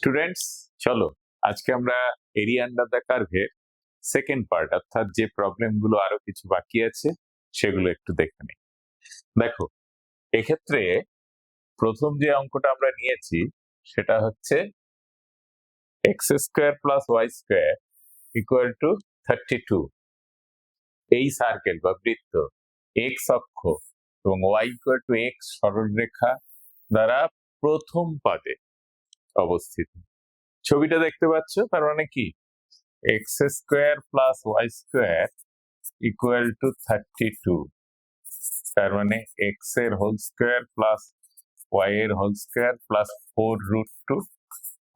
Students, চলো আজকে আমরা এরিয়া আন্ডার দ্য কার্ভের সেকেন্ড পার্ট অর্থাৎ যে প্রবলেমগুলো আরো কিছু বাকি আছে সেগুলো একটু দেখে নিই। দেখো, এক্ষেত্রে প্রথম যে অঙ্কটা আমরা নিয়েছি সেটা হচ্ছে x square plus y square equal to 32। এই সার্কেল বা বৃত্ত এক্স অক্ষ এবং ওয়াই ইকুয়াল টু এক্স সরলরেখা দ্বারা প্রথম পাদে অবস্থিত। ছবিটা দেখতে পাচ্ছ, তার মানে কি x square plus y square equal to 32। তার মানে এক্স এর হোল স্কোয়ার প্লাস ওয়াই এর whole square plus 4√2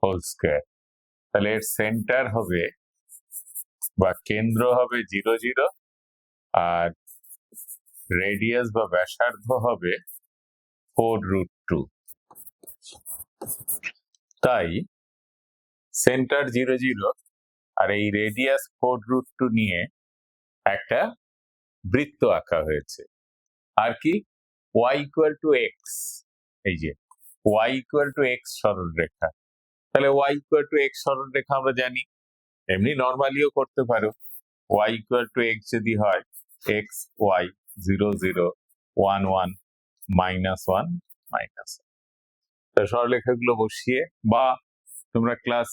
whole square. তাহলে এর সেন্টার হবে বা কেন্দ্র হবে 0 0 আর রেডিয়াস বা ব্যাসার্ধ হবে 4√2। তাই সেন্টার 0 0 আর এই রেডিয়াস 4√2 নিয়ে একটা বৃত্ত আঁকা হয়েছে। আর কি y ইকুয়াল টু এক্স, এই যে y ইকুয়াল টু এক্স সরলরেখা। তাহলে y ইকুয়াল টু এক্স সরলরেখা আমরা জানি, এমনি নর্মালিও করতে পারো। y ইকুয়াল টু এক্স যদি হয় এক্স ওয়াই 0 0 1 1 -1 -1, সরলরেখাগুলো বসিয়ে, বা তোমরা ক্লাস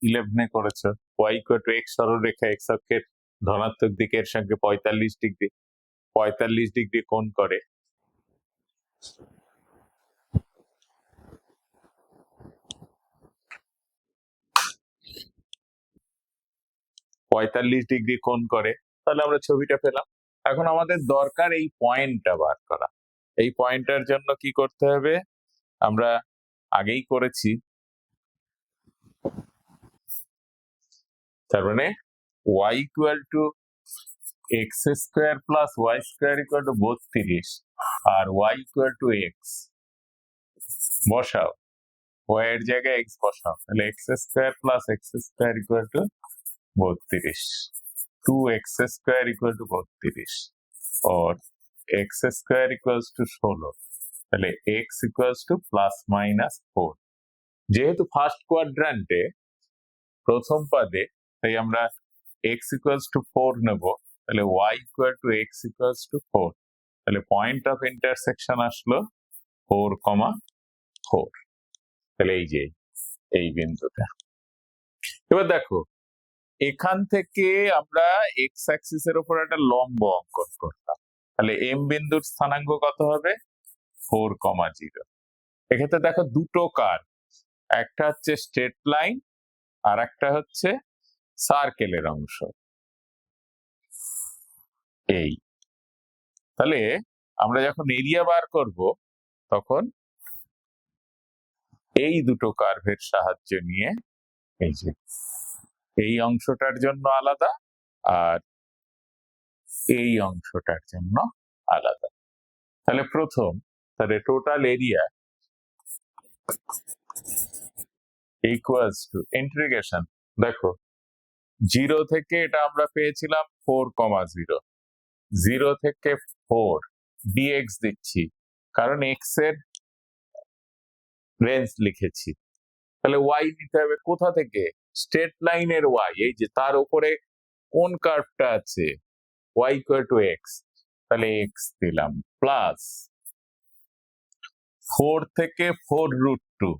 11 করেছো y ইকুয়াল টু এক্স সরলরেখা এক্স অক্ষের ধনাত্মক দিকের সঙ্গে 45 ডিগ্রি কোণ করে। তাহলে আমরা ছবিটা পেলাম। এখন আমাদের দরকার এই পয়েন্টটা বার করা। এই পয়েন্টটার জন্য কি করতে হবে আমরা আগেই করেছি। তার মানে y equal to x square plus y square equal to 32 আর y ইকুয়াল টু এক্স বসাও, y এর জায়গায় x বসাও। তাহলে x square plus x square equal to 32, 2x square equal to 32 और x স্কোয়ার ইকুয়ালস টু 16। তাহলে x equals to plus minus 4। যেহেতু first কোয়াড্রান্টে প্রথম পদে, তাই আমরা x ইকুয়ালস টু 4 নেব। তাহলে y equal two x equals two 4। তাহলে পয়েন্ট অফ ইন্টারসেকশন আসলো 4,4। তাহলে এই যে এই বিন্দুটা। এবার দেখো, এখান থেকে আমরা এক্স অ্যাক্সিস এর উপর একটা লম্ব অঙ্কন করলাম। তাহলে এম বিন্দুর স্থানাঙ্ক কত হবে 4,0। এক্ষেত্রে দেখো দুটো কার্ভ, একটা হচ্ছে স্ট্রেট লাইন আর একটা হচ্ছে সার্কেলের অংশ। এই তাহলে আমরা যখন এরিয়া বার করব তখন এই দুটো কার্ভের সাহায্য নিয়ে, এই যে এই অংশটার জন্য আলাদা আর এই অংশটার জন্য আলাদা। তাহলে তাহলে total area equals to integration. দেখো 0 থেকে এটা আমরা পেয়েছিলাম 4,0, 0 থেকে 4 dx দিচ্ছি কারণ এক্স এর রেঞ্জ লিখেছি। তাহলে y নিতে হবে কোথা থেকে, স্ট্রেট লাইনের y, এই যে তার উপরে কোন কার্ভটা আছে y ইকুয়াল টু x, তাহলে x দিলাম প্লাস 4 থেকে 4√2,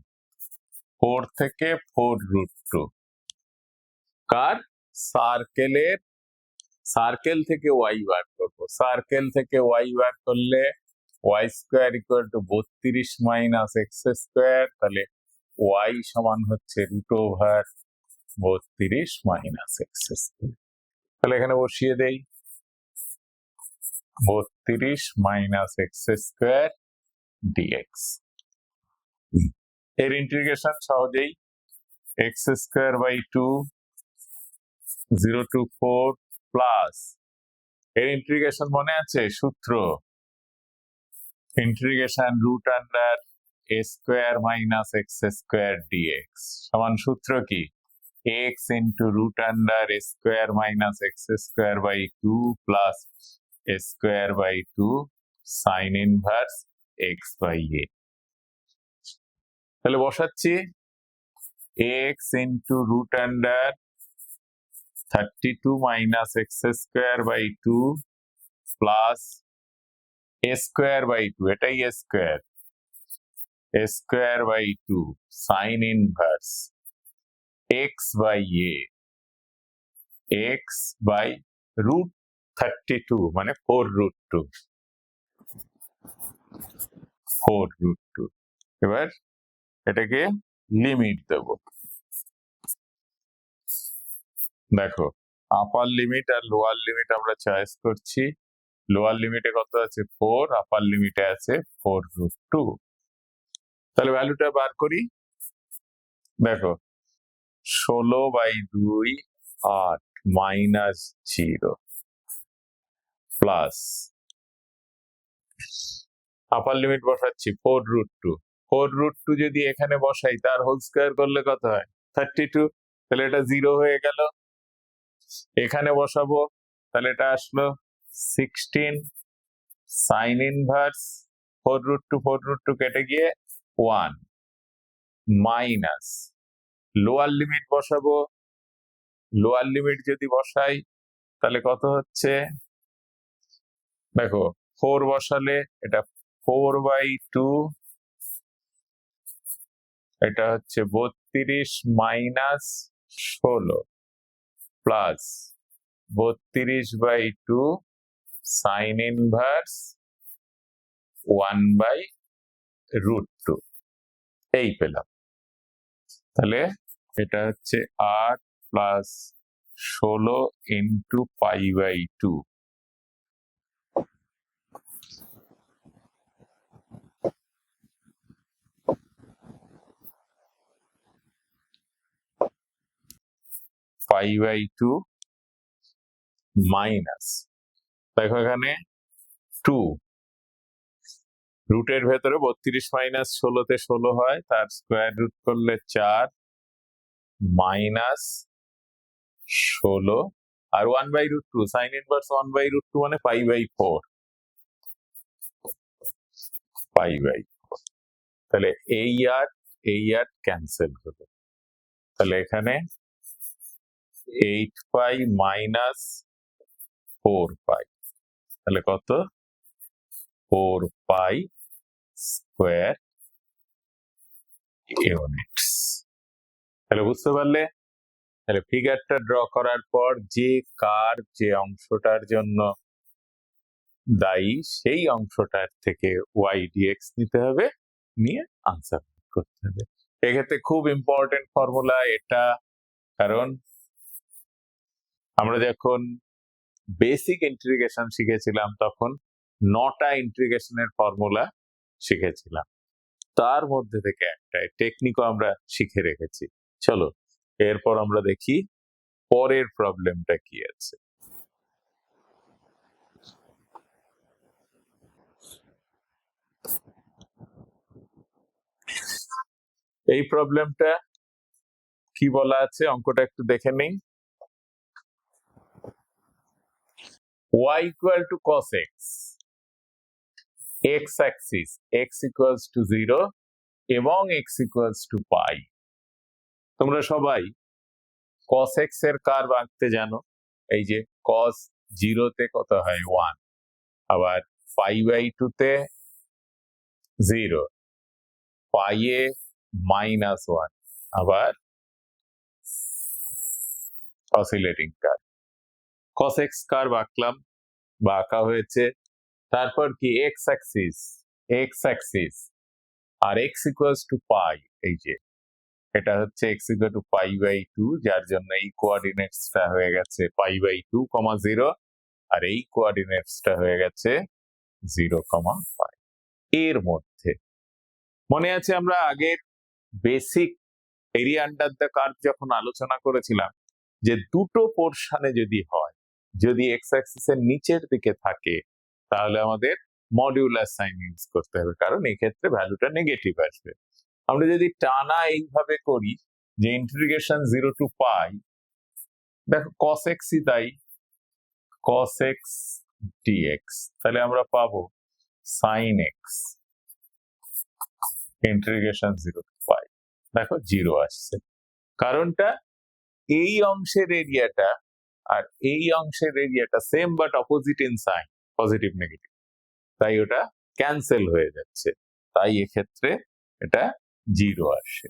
4 থেকে 4√2 কার সার্কেল থেকে y বার করবো। সার্কেল থেকে y বার করলে y square equal to 32 minus x square. তাহলে y সমান হচ্ছে √32 মাইনাস এক্স স্কোয়ার। তাহলে এখানে বসিয়ে দেই 32 মাইনাস এক্স স্কোয়ার ডিএক্স। এর ইন্টিগ্রেশন সহজেই x square by 2 0 to 4 plus, এর ইন্টিগ্রেশন মনে আছে সূত্র, integration root under a square minus x square dx সমান সূত্র কি x into root under a square minus x square by 2 plus a square by 2 sine inverse x by a. তাহলে বসাচ্ছি x into root under 32 minus x square by 2 plus a square by 2, এটাই a square by 2 sin inverse x by x by root 32 মানে 4 root 2 এবার এটাকে limit দেব। দেখো আপার limit আর lower limit আমরা choice করছি। Lower লিমিটে কত আছে 4, আপার লিমিটে আছে 4 root 2। তাহলে ভ্যালুটা বার করি। দেখো 16/2 8 মাইনাস 0 প্লাস আপার লিমিট বসাচ্ছি 4 root 2। 4 root 2 যদি এখানে বসাই তার হোল স্কয়ার করলে কত হয় 32, তাহলে এটা 0 হয়ে গেল। এখানে বসাবো তাহলে এটা আসলো 16 sin ইনভার্স 4 root 2 কেটে গিয়ে 1 মাইনাস লোয়ার লিমিট বসাবো। লোয়ার লিমিট যদি বসাই তাহলে কত হচ্ছে, দেখো 4 বসালে এটা 4/2, এটা হচ্ছে 32 মাইনাস 16 প্লাস 32/2 সাইন ইনভার্স 1/√2 এই পেলাম। তাহলে এটা হচ্ছে 8 প্লাস 16 ইন্টু π/2। π/2 মাইনাস, দেখো এখানে 2 রুটের ভেতরে 32 মাইনাস 16 তে 16 হয়, তার স্কোয়ার রুট করলে 4 মাইনাস 16 আর 1/√2 সাইন ইনভার্স 1/√2 মানে π/4 তাহলে এই আর ক্যান্সেল হবে। তাহলে এখানে 8π মাইনাস 4π, তাহলে কত 4π স্কোয়ার ইউনিটস। তাহলে বুঝতে পারলে? তাহলে ফিগারটা ড্র করার পর যে কার যে অংশটার জন্য দায়ী সেই অংশটার থেকে y dx নিতে হবে, নিয়ে আনসার করতে হবে। এক্ষেত্রে খুব ইম্পর্টেন্ট ফর্মুলা এটা, কারণ আমরা যখন বেসিক ইন্টিগ্রেশন শিখেছিলাম তখন 9টা ইন্টিগ্রেশনের ফর্মুলা শিখেছিলাম, তার মধ্যে থেকে একটা টেকনিকও আমরা শিখে রেখেছি। চলো এরপর আমরা দেখি পরের প্রবলেমটা কি আছে। এই প্রবলেমটা কি বলা আছে অঙ্কটা একটু দেখে নেই। y equal to cos x, x axis x equals to 0 এবং x equals to π। তোমরা সবাই cos x এর কার্ভ আঁকতে জানো। এই যে cos 0 তে কত হয় 1, আবার π/2 তে 0, π এ -1, আবার oscillating curve. cos x curve আঁকলাম বা আঁকা হয়েছে। তারপর কি x অ্যাক্সিস আর x ইকুয়ালস টু π, এই যে এটা হচ্ছে x ইকুয়াল টু π/2, যার জন্য এই কোঅর্ডিনেটসটা হয়ে গেছে π/2, 0 আর এই কোঅর্ডিনেটসটা হয়ে গেছে 0, π। এর মধ্যে মনে আছে আমরা আগের basic area under the curve যখন আলোচনা করেছিলাম যে দুটো পোরশনে যদি হয়, যদি x অ্যাক্সিসের নিচের দিকে থাকে তাহলে আমাদের মডিউলার সাইন ইউজ করতে হবে, কারণ এই ক্ষেত্রে ভ্যালুটা নেগেটিভ আসবে। আমরা যদি টানা এইভাবে করি যে ইন্টিগ্রেশন 0 টু π, দেখো cos x ই তাই, cos x dx, তাহলে আমরা পাবো sin x ইন্টিগ্রেশন 0 টু π। দেখো 0 আসছে, কারণটা এই অংশের এরিয়াটা আর এই অংশের এরিয়াটা same but opposite in sign, positive negative, তাই ওটা ক্যান্সেল হয়ে যাচ্ছে, তাই এক্ষেত্রে এটা 0 আসে।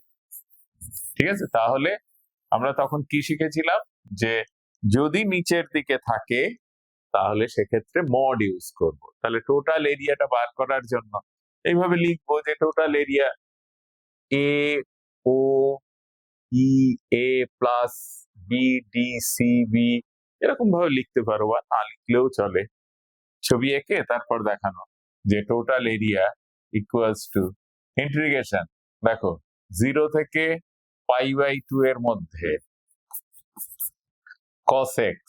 ঠিক আছে, তাহলে আমরা তখন কি শিখেছিলাম যে যদি নিচের দিকে থাকে তাহলে সেক্ষেত্রে মড ইউজ করব। তাহলে টোটাল এরিয়াটা বার করার জন্য এইভাবে লিখবো যে total area A O E A plus B D C B, এরকম ভাবে লিখতে পারো বা না লিখলেও চলে। ছবি এঁকে তারপর দেখানো যে total area equals to integration, দেখো 0 থেকে π/2 এর মধ্যে cos x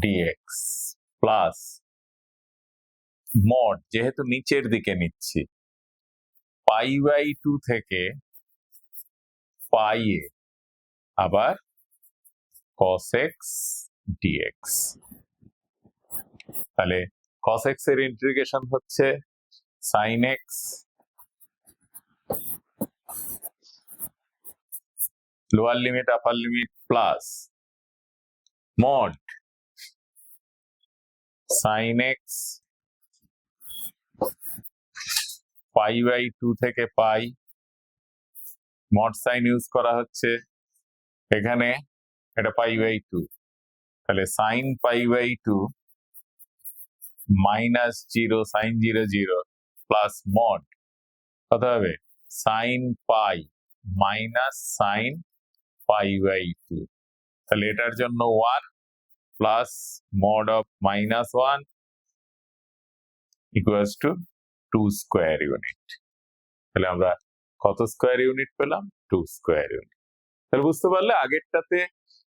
dx plus mod, যেহেতু নিচের দিকে নিচ্ছি, π/2 থেকে এ আবার cos x dx। তাহলে cos x এর ইন্টিগ্রেশন হচ্ছে sin x lower limit upper limit plus mod sin x π/2 থেকে মড সাইন ইউজ করা হচ্ছে এখানে, এটা π/2, তাহলে sin π/2 minus 0 sin 0 0 plus mod কত হবে sin পাই মাইনাস sin π/2, তাহলে এটার জন্য 1 plus mod of minus 1 equals to 2 square unit. তাহলে আমরা কত স্কোয়ার ইউনিট পেলাম? 2 স্কোয়ার ইউনিট। তাহলে বুঝতে পারলে আগেরটাতে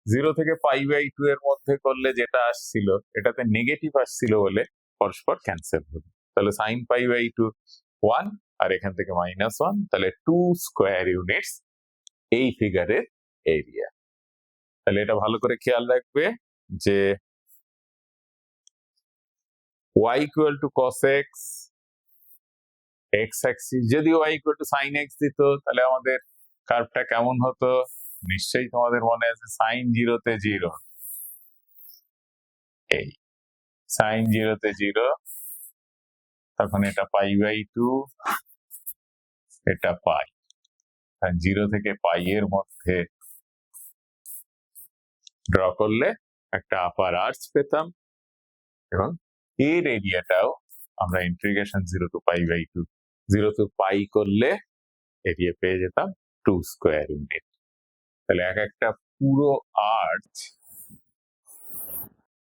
0 থেকে π/2 এর মধ্যে করলে যেটা আসছিল এটাতে নেগেটিভ আসছিল বলে পরস্পর ক্যান্সেল হবে। তাহলে sin π/2 1 আর এখান থেকে মাইনাস 1, তাহলে 2 স্কোয়ার ইউনিটস এই ফিগারের এরিয়া। তাহলে এটা ভালো করে খেয়াল রাখবে যে y equal two cos x, x Axis যদি y equal two sin x দিত তাহলে আমাদের কার্ভটা কেমন হতো? নিশ্চয়ই তোমাদের মনে আছে sin 0 তে 0, এই sin 0 তে 0, তখন এটা π/2, এটা পাই, 0 থেকে পাই এর মধ্যে ড্র করলে একটা আপার আর্চ পেতাম এবং এর এরিয়াটাও আমরা ইন্টিগ্রেশন 0 টু π/2 0 টু পাই করলে এরিয়া পেয়ে যেতাম 2 স্কোয়ার ইউনিট। তাহলে এক একটা পুরো আর্চ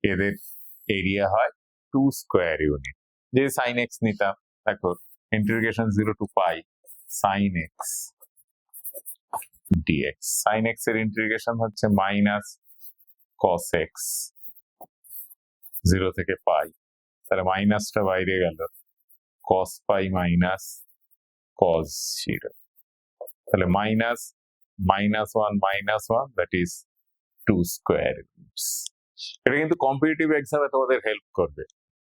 এদের এরিয়া হয় 2 স্কোয়ার ইউনিট। যে sin x নিতাম, দেখো ইন্টিগ্রেশন 0 টু পাই sin x dx, sin x এর ইন্টিগ্রেশন হচ্ছে মাইনাস cos x 0 থেকে পাই, তাহলে মাইনাসটা বাইরে গেল, cos পাই মাইনাস cos 0, তাহলে minus -1 that is 2 square units. এটা কিন্তু কম্পিটিটিভ এক্সামে তোমাদের হেল্প করবে।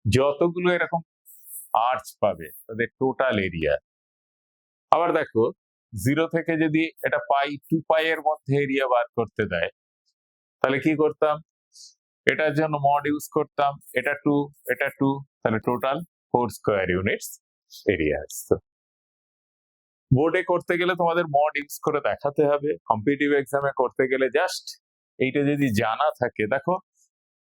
যতগুলো এরকম আর্চ পাবে তাদের টোটাল এরিয়া। আবার দেখো 0 থেকে যদি এটা পাই 2 পাই এর মধ্যে এরিয়া বার করতে দেয় তাহলে কি করতাম? এটার জন্য মড ইউজ করতাম, এটা 2 এটা 2, তাহলে টোটাল 4 স্কোয়ার ইউনিটস এরিয়া আসতো। বোর্ডে করতে গেলে তোমাদের মড ইউজ করে দেখাতে হবে, কম্পিটিটিভ এক্সামে করতে গেলে জাস্ট এইটা যদি জানা থাকে, দেখো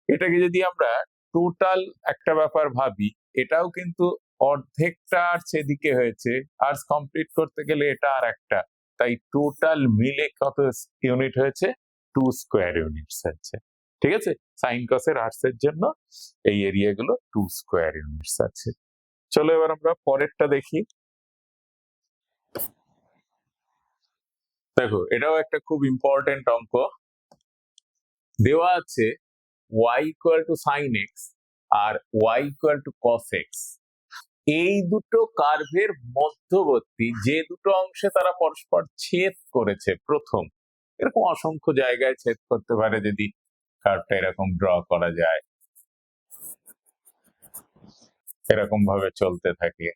এটাকে যদি আমরা টোটাল একটা ব্যাপার ভাবি, এটাও কিন্তু অর্ধেকটা আর্চ এদিকে হয়েছে, আর্চ কমপ্লিট করতে গেলে এটা আর একটা, তাই টোটাল মিলে কত ইউনিট হয়েছে? 2 স্কোয়ার ইউনিটস আছে। ঠিক আছে, সাইন কসের আর্চের জন্য এই এরিয়া গুলো 2 স্কোয়ার ইউনিটস আছে। চলো এবার আমরা পরেরটা দেখি। দেখো এটাও একটা খুব ইম্পর্টেন্ট অঙ্ক। দেওয়া আছে y equal to sine x আর y equal to cos x, এই দুটো কার্ভের মধ্যবর্তী যে দুটো অংশে তারা পরস্পর ছেদ করেছে প্রথম, এরকম অসংখ্য জায়গায় ছেদ করতে পারে যদি কার্ভটা এরকম ড্র করা যায়, এরকম ভাবে চলতে থাকে।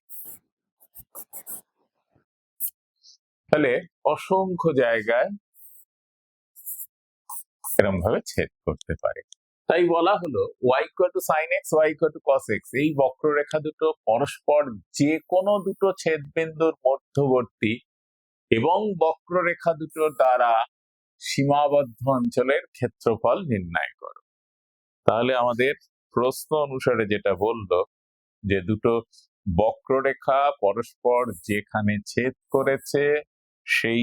তাহলে অসংখ্য জায়গায় এরকম ভাবে ছেদ করতে পারে। তাই বলা হলো y = sin x, y = cos x, এই বক্ররেখা দুটো পরস্পর যে কোনো দুটো ছেদবিন্দুর মধ্যবর্তী এবং বক্ররেখা দুটো দ্বারা সীমাবদ্ধ অঞ্চলের ক্ষেত্রফল নির্ণয় করো। তাহলে আমাদের প্রশ্ন অনুসারে যেটা বললো যে দুটো বক্ররেখা পরস্পর যেখানে ছেদ করেছে সেই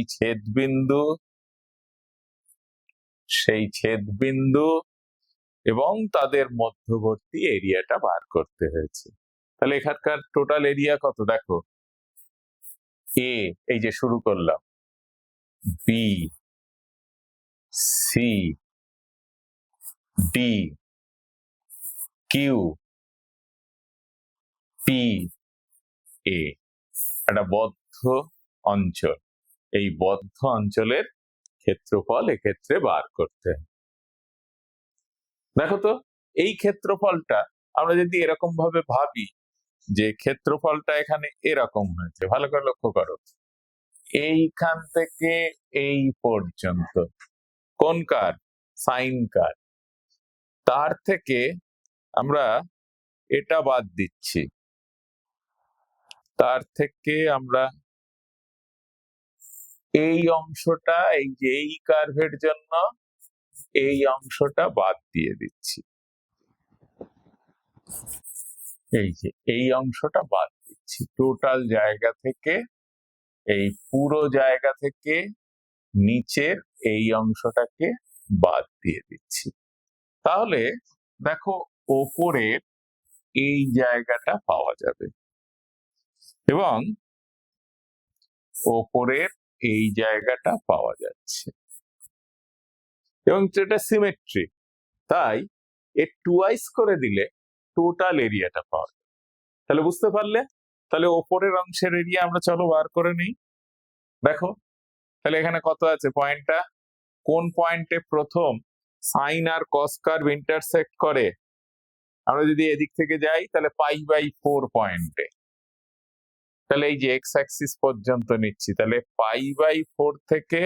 ছেদবিন্দু এবং তাদের মধ্যবর্তী এরিয়াটা বার করতে হয়েছে। তাহলে এখানকার টোটাল এরিয়া কত দেখো, এ এই যে শুরু করলাম, B, C, D, Q, P, A, একটা বদ্ধ অঞ্চল। এই বদ্ধ অঞ্চলের ক্ষেত্রফল এক্ষেত্রে বার করতে হবে। দেখো তো এই ক্ষেত্রফলটা আমরা যদি এরকম ভাবে ভাবি যে ক্ষেত্রফলটা এখানে এরকম হয়েছে, ভালো করে লক্ষ্য করো, এইখান থেকে এই পর্যন্ত কোন কার, সাইন কার, তার থেকে আমরা এটা বাদ দিচ্ছি, তার থেকে আমরা এই অংশটা, এই যে এই কার্ভের জন্য এই অংশটা বাদ দিয়ে দিচ্ছি, এই যে এই অংশটা বাদ দিচ্ছি। টোটাল জায়গা থেকে, এই পুরো জায়গা থেকে নিচের এই অংশটাকে বাদ দিয়ে দিচ্ছি। তাহলে দেখো ওপরের এই জায়গাটা পাওয়া যাবে এবং ওপরের এই জায়গাটা পাওয়া যাচ্ছে এবং যেটা সিমেট্রিক, তাই এর টুয়াইস করে দিলে টোটাল এরিয়াটা পাওয়া যাবে। তাহলে বুঝতে পারলে? তাহলে ওপরের অংশের এরিয়া আমরা চলো বার করে নিই। দেখো তাহলে এখানে কত আছে, পয়েন্টটা কোন পয়েন্টে প্রথম সাইন আর কস কার্ভ ইন্টারসেক্ট করে, আমরা যদি এদিক থেকে যাই তাহলে π/4 পয়েন্টে, তাহলে এই যে এক্স অ্যাক্সিস পর্যন্ত নিচ্ছি, তাহলে π/4 থেকে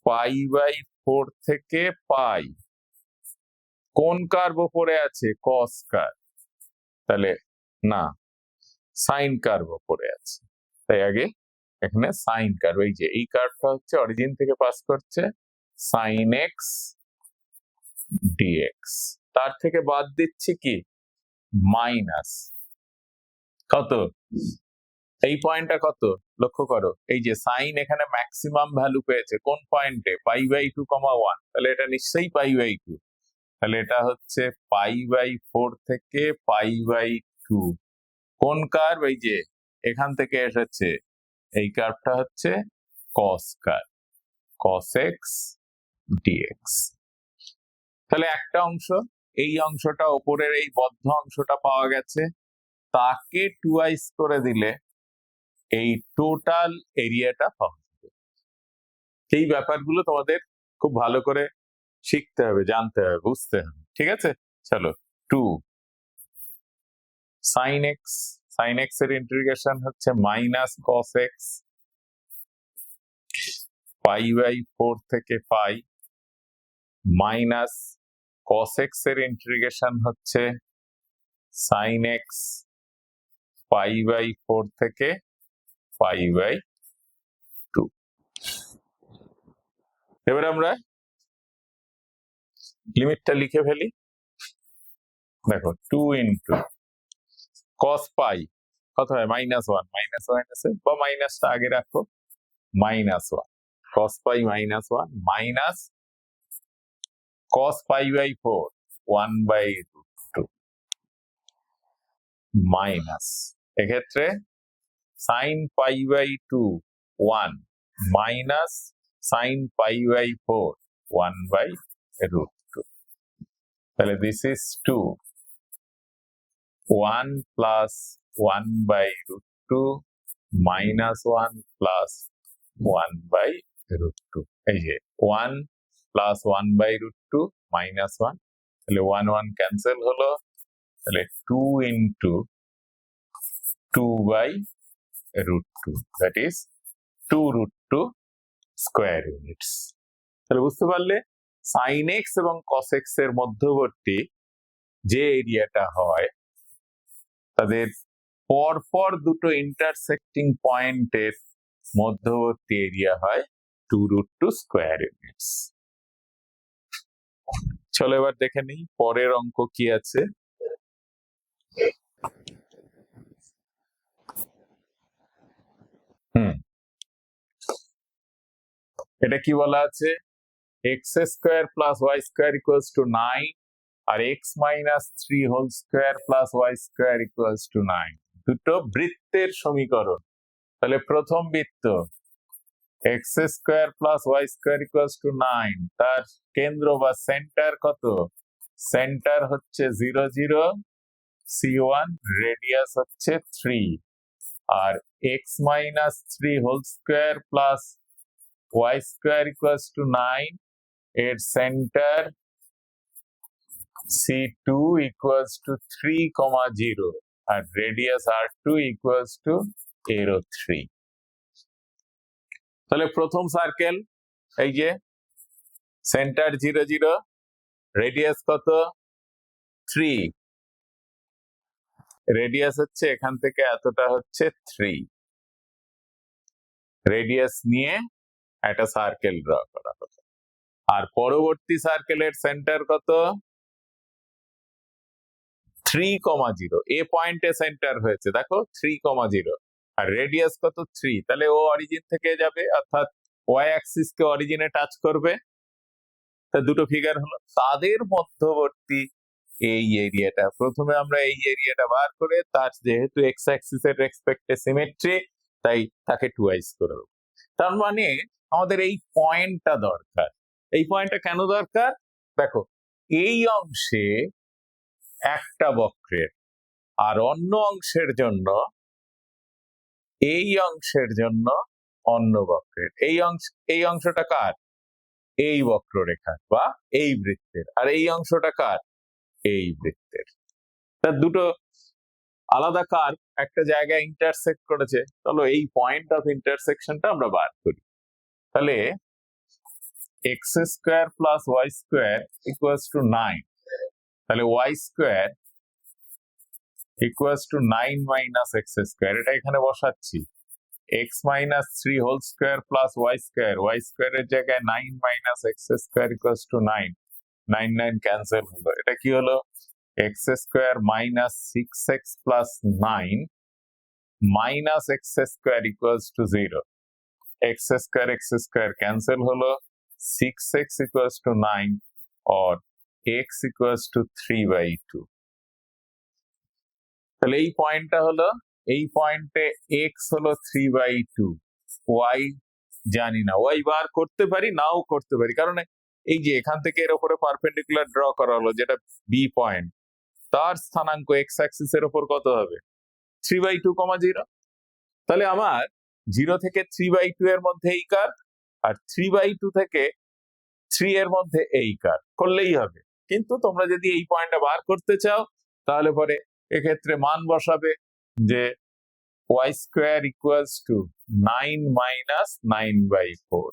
π/4 থেকে পাই কোন কার্ভ উপরে আছে, কস কার্ভ, তাহলে না সাইন কার্ভ উপরে আছে, তাই আগে এখানে সাইন কার্ভ, এই যে এই কার্ভটা হচ্ছে অরিজিন থেকে পাস করছে সাইন এক্স ডিএক্স, তার থেকে বাদ দিচ্ছি কি মাইনাস কত, এই পয়েন্টটা কত লক্ষ্য করো, এই যে সাইন এখানে ম্যাক্সিমাম ভ্যালু পেয়েছে কোন পয়েন্টে, π/2, 1, তাহলে এটা নিশ্চয়ই π/2, তাহলে এটা হচ্ছে π/4 থেকে π/2 কোন কার্ভ, এই যে এখান থেকে এসেছে এই কার্ভটা হচ্ছে কস কার্ভ, cos x dx। তাহলে একটা অংশ, এই অংশটা উপরের এই বদ্ধ অংশটা পাওয়া গেছে, তাকে টুয়াইস করে দিলে এই টোটাল এরিয়াটা পাওয়া যাবে। এই ব্যাপারগুলো তোমাদের খুব ভালো করে শিখতে হবে, জানতে হবে, বুঝতে হবে, ঠিক আছে? চলো 2 sin x, sin x এর ইন্টিগ্রেশন হচ্ছে মাইনাস cos x, π/4 থেকে পাই, মাইনাস cos x এর ইন্টিগ্রেশন হচ্ছে sin x, π/4 থেকে π/2। এবার আমরা লিমিটটা লিখে ফেলি। দেখো 2 ইন্টু cos পাই কত হয়, -1, -1 আছে বা মাইনাসটা আগে রাখো, -1 cos পাই -1 মাইনাস cos π/4 1/√2 মাইনাস এক্ষেত্রে sin π/2 1 মাইনাস sin π/4 1/√2, তাহলে this is 2, 1 plus 1/√2 minus 1 plus 1/√2, এই যে 1 প্লাস 1/√2 মাইনাস 1, তাহলে 1 1 ক্যান্সেল হলো, তাহলে 2 into 2/√2 that is 2√2 square units. তাহলে বুঝতে পারলে সাইন এক্স এবং কস এক্স এর মধ্যবর্তী যে এরিয়াটা হয় তাদের পরপর দুটো ইন্টারসেক্টিং পয়েন্টের মধ্যবর্তী এরিয়া হয় 2√2 স্কোয়ার ইউনিটস। চলো এবার দেখে নিই পরের অঙ্ক কি আছে। এটা কি বলা আছে, x square plus y square equals to 9 আর x minus 3 whole square plus y square equals to 9, দুটো বৃত্তের সমীকরণ। তাহলে প্রথম বৃত্ত x square plus y square equals to 9, তার কেন্দ্র বা সেন্টার কত, সেন্টার হচ্ছে 0 0 c1, রেডিয়াস হচ্ছে 3, আর x minus 3 whole square plus y square equals to 9, এর সেন্টার c2 equals to 3, 0 আর radius r2 equals to arrow 3। তাহলে প্রথম সার্কেল এই যে সেন্টার 0 0, রেডিয়াস কত 3, রেডিয়াস হচ্ছে এখান থেকে এতটা হচ্ছে 3, রেডিয়াস নিয়ে একটা সার্কেল ড্র করা হলো। আর পরবর্তী সার্কেলের সেন্টার কত 3, 0, এ পয়েন্টে সেন্টার হয়েছে দেখো 3, 0 আর রেডিয়াস কত 3, তাহলে ও অরিজিন থেকে যাবে অর্থাৎ ওয়াই অ্যাক্সিস কে অরিজিনে টাচ করবে। তা দুটো ফিগার হলো, তাদের মধ্যবর্তী এই এরিয়াটা, প্রথমে আমরা এই এরিয়াটা বার করে তার যেহেতু এক্স অ্যাক্সিস এর রেসপেক্টে সিমেট্রি তাই তাকে টুয়াইস করে দেবো। তার মানে আমাদের এই পয়েন্টটা দরকার। এই পয়েন্টটা কেন দরকার, দেখো এই অংশে একটা বক্রের আর অন্য অংশের জন্য অন্য বক্রের, এই অংশটা কার, এই বক্ররেখা বা এই বৃত্তের, আর এই অংশটা কার, এই বৃত্তের। তার দুটো আলাদা কার্ভ একটা জায়গায় ইন্টারসেক্ট করেছে, চলো এই পয়েন্ট অফ ইন্টারসেকশনটা আমরা বার করি। তাহলে x square plus y square equals to 9, তাহলে y square equals to 9 minus x square, এটা এখানে বসাচ্ছি। X minus 3 whole square plus y স্কোয়ারের জায়গায় 9 minus x square equals to 9, 9 9 cancel হলো, এটা কি হলো x square minus 6x plus 9 minus x square equals to 0, x square cancel হলো, 6x ইকুয়ালস টু 9 और x ইকুয়ালস টু 3/2। তাহলে এই পয়েন্টটা হলো, এই পয়েন্টে x হলো 3/2, y জানি না, y বার করতে পারি নাও করতে পারি, কারণ এই যে এখান থেকে এর উপরে পারপেন্ডিকুলার ড্র করা হলো যেটা বি পয়েন্ট, তার স্থানাঙ্ক এক্স অ্যাক্সিস এর উপর কত হবে 3/2, 0। তাহলে আমার 0 থেকে 3/2 এর মধ্যে এই কার্ভ আর 3/2 থেকে 3 এর মধ্যে এই কার্ভ করলেই হবে। কিন্তু তোমরা যদি এই পয়েন্টটা বার করতে চাও তাহলে পরে এক্ষেত্রে মান বসাবে যে y square equals to 9 minus 9/4,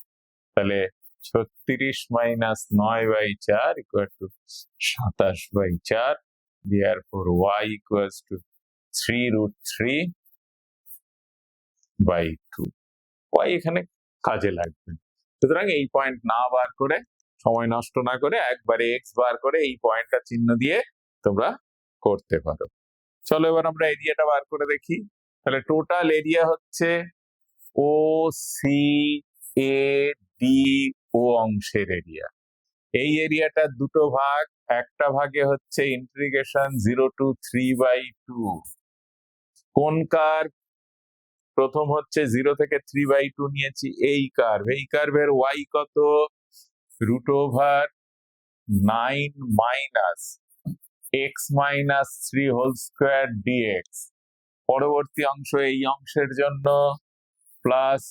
তাহলে 36 minus 9/4 equal to 27/4, therefore y equals to 3√3/2, y এখানে কাজে লাগবে। সুতরাং এই পয়েন্ট না বার করে, সময় নষ্ট না করে একবারে এক্স বার করে এই পয়েন্টটা চিহ্ন দিয়ে তোমরা করতে পারো। চলো এবার আমরা এরিয়াটা বার করে দেখি। তাহলে টোটাল এরিয়া হচ্ছে ও সি এ ডি ও অংশের এরিয়া। এই এরিয়াটা দুটো ভাগ, একটা ভাগে হচ্ছে ইন্টিগ্রেশন 0 to 3/2, কোন কার্ভ, প্রথম হচ্ছে 0 থেকে 3/2 নিয়েছি এই কার্ভ, এই কার্ভের y কত √9 minus x minus 3 whole square dx, পরবর্তী অংশ এই অংশের জন্য প্লাস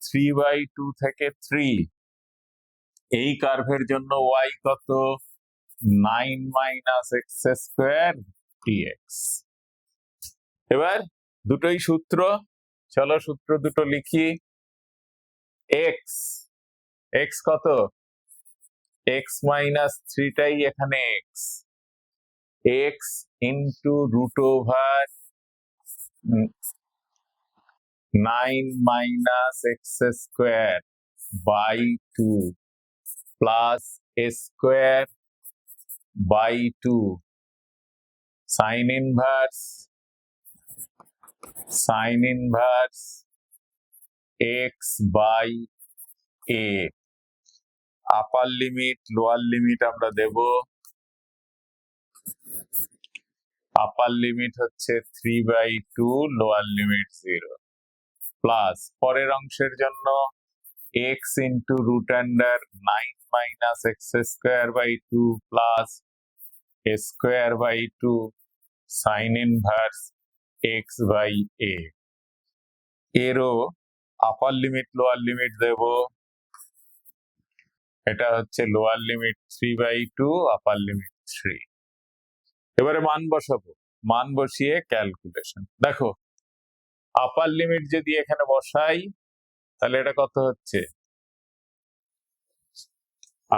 3/2 থেকে 3, এই কার্ভের জন্য y কত 9 মাইনাস এক্স স্কোয়ার dx। এবার দুটোই সূত্র, চলো সূত্র দুটো লিখি। এক্স, এক্স কত, এক্স মাইনাস থ্রিটাই এখানে x, x into root over 9 - x² by 2 plus a² by 2 sine inverse x by a. Upper limit lower limit আমরা দেব, আপার লিমিট হচ্ছে 3/2, লোয়ার লিমিট 0, প্লাস পরের অংশের জন্য x into root under 9 - x² by 2 plus a² by 2 sine inverse x by a। এরও upper limit lower limit দেব, এটা হচ্ছে লোয়ার লিমিট 3/2, আপার লিমিট 3। এবারে মান বসাবো, মান বসিয়ে ক্যালকুলেশন। দেখো আপার লিমিট যদি এখানে বসাই তাহলে এটা কত হচ্ছে,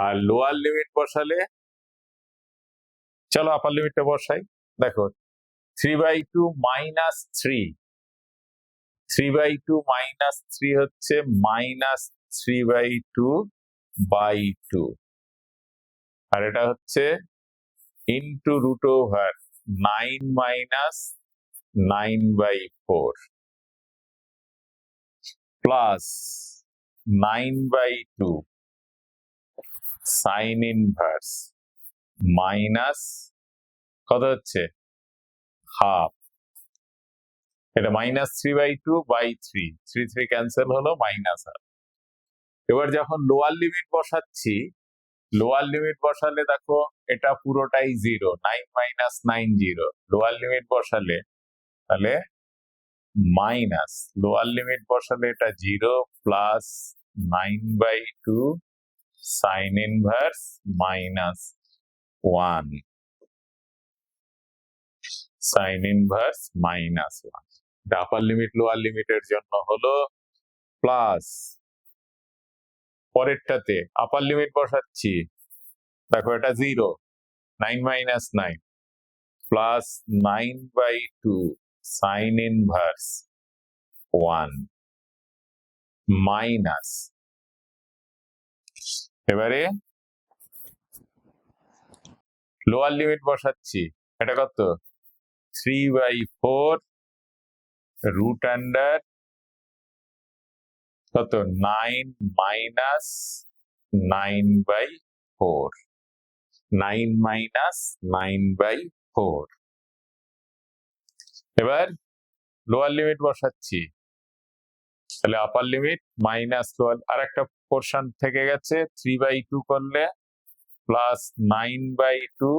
আর লোয়ার লিমিট বসালে, চলো আপার লিমিটটা বসাই। দেখো 3/2 মাইনাস 3, 3/2 মাইনাস 3 হচ্ছে মাইনাস 3/2 বাই 2, আর এটা হচ্ছে into root over 9 - 9/4 plus 9/2 sine inverse minus কত হচ্ছে হাফ, এটা মাইনাস 3/2 বাই 3, 3 ক্যান্সেল হলো, মাইনাস হাফ। এবার যখন লোয়ার লিমিট বসাচ্ছি, লোয়ার লিমিট বসালে দেখো এটা পুরোটাই 0, 9 - 9 0, লোয়ার লিমিট বসালে তাহলে মাইনাস, লোয়ার লিমিট বসালে এটা 0 plus 9/2 sine inverse minus 1, sign inverse minus 1। আপার লিমিট লোয়ার লিমিটের জন্য হলো, প্লাস পরেরটাতে আপার লিমিট বসাচ্ছি, দেখো এটা 0, 9 - 9 প্লাস 9/2 সাইন ইনভার্স 1 মাইনাস, এবারে লোয়ার লিমিট বসাচ্ছি, এটা কত 3/4 রুট আন্ডার কত 9 মাইনাস 9/4, 9 মাইনাস 9/4। এবার লোয়ার লিমিট বসাচ্ছি, তাহলে আপার লিমিট মাইনাস লোয়ার, আর একটা পোর্শন থেকে গেছে 3/2 করলে প্লাস 9/2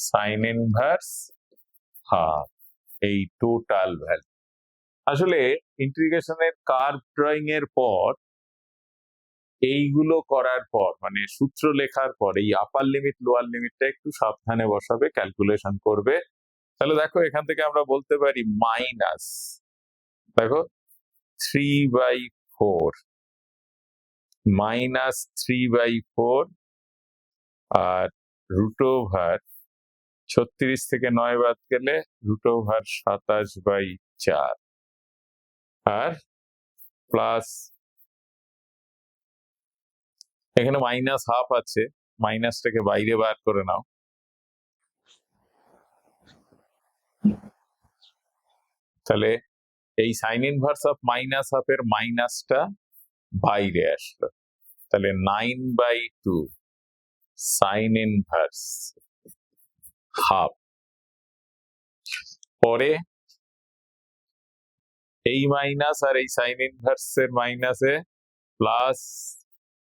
সাইন ইনভার্স হাফ, এই টোটাল ভ্যালু। আসলে ইন্টিগ্রেশনের কার্ভ ড্রয়িং এর পর, এইগুলো করার পর, মানে সূত্র লেখার পর এই আপার লিমিট লোয়ার লিমিটটা একটু সাবধানে বসাবে, ক্যালকুলেশন করবে। তাহলে দেখো এখান থেকে আমরা বলতে পারি মাইনাস, দেখো 3/4 মাইনাস 3/4 আর রুট ওভার 36 থেকে 9 বাদ গেলে রুট ওভার 27/4, আর প্লাস এখানে মাইনাস হাফ আছে, মাইনাসটাকে বাইরে বার করে নাও, তাহলে এই সাইন ইনভার্স অফ মাইনাস হাফের মাইনাসটা বাইরে আসলো, তাহলে 9/2 সাইন ইনভার্স হাফ। পরে এই মাইনাস আর এই সাইন ইনভার্স এর মাইনাসে প্লাস